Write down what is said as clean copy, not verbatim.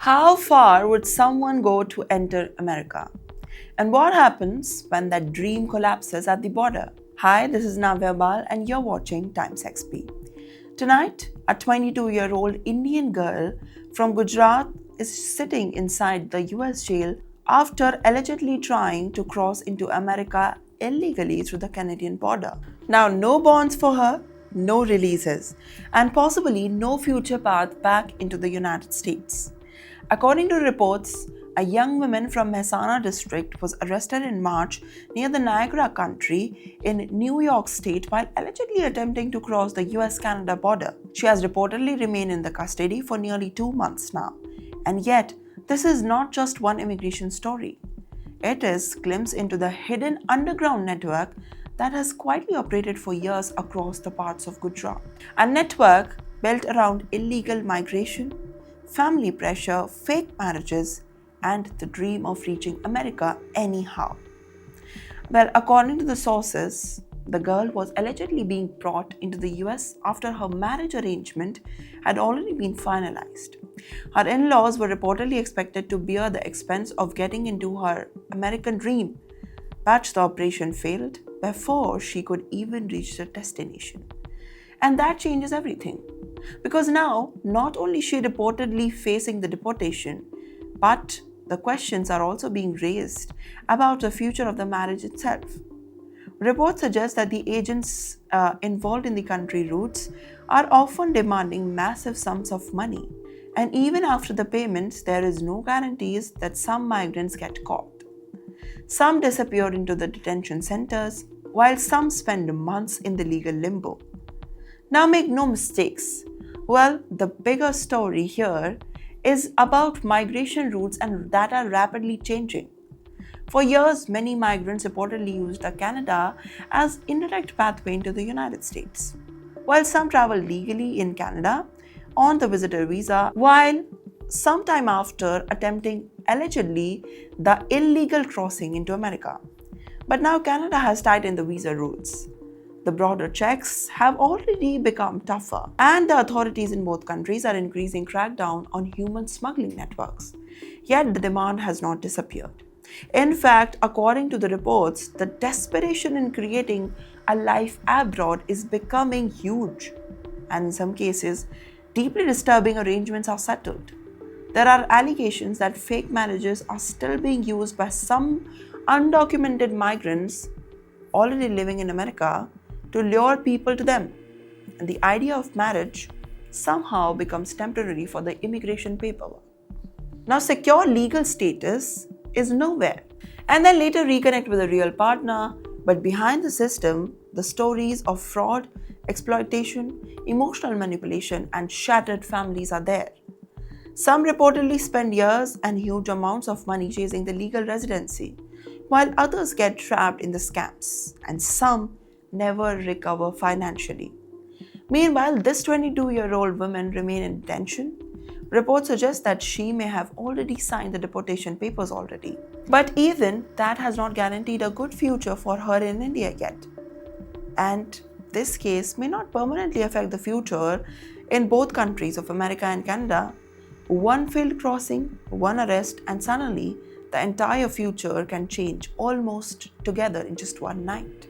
How far would someone go to enter America? And what happens when that dream collapses at the border? Hi, this is Navya Bal and you're watching TimesXP. Tonight, a 22-year-old Indian girl from Gujarat is sitting inside the US jail after allegedly trying to cross into America illegally through the Canadian border. Now, no bonds for her, no releases, and possibly no future path back into the United States. According to reports, a young woman from Mehsana district was arrested in March near the Niagara country in New York State while allegedly attempting to cross the US-Canada border. She has reportedly remained in the custody for nearly 2 months now. And yet, this is not just one immigration story. It is a glimpse into the hidden underground network that has quietly operated for years across the parts of Gujarat. A network built around illegal migration, family pressure, fake marriages, and the dream of reaching America anyhow. Well, according to the sources, the girl was allegedly being brought into the US after her marriage arrangement had already been finalized. Her in-laws were reportedly expected to bear the expense of getting into her American dream, but the operation failed before she could even reach the destination. And that changes everything. Because now, not only is she reportedly facing the deportation, but the questions are also being raised about the future of the marriage itself. Reports suggest that the agents involved in the country routes are often demanding massive sums of money. And even after the payments, there is no guarantees that some migrants get caught. Some disappear into the detention centers, while some spend months in the legal limbo. Now make no mistakes. Well, the bigger story here is about migration routes and that are rapidly changing. For years, many migrants reportedly used Canada as indirect pathway into the United States. While some travel legally in Canada on the visitor visa, while sometime after attempting allegedly the illegal crossing into America. But now Canada has tightened the visa rules. The border checks have already become tougher, and the authorities in both countries are increasing crackdown on human smuggling networks. Yet the demand has not disappeared. In fact, according to the reports, the desperation in creating a life abroad is becoming huge, and in some cases, deeply disturbing arrangements are settled. There are allegations that fake marriages are still being used by some undocumented migrants already living in America to lure people to them. And the idea of marriage somehow becomes temporary for the immigration paperwork. Now, secure legal status is nowhere, and then later reconnect with a real partner. But behind the system, the stories of fraud, exploitation, emotional manipulation, and shattered families are there. Some reportedly spend years and huge amounts of money chasing the legal residency, while others get trapped in the scams, and some never recover financially. Meanwhile, this 22-year-old woman remains in detention. Reports suggest that she may have already signed the deportation papers already. But even that has not guaranteed a good future for her in India yet. And this case may not permanently affect the future in both countries of America and Canada. One failed crossing, one arrest, and suddenly the entire future can change almost together in just one night.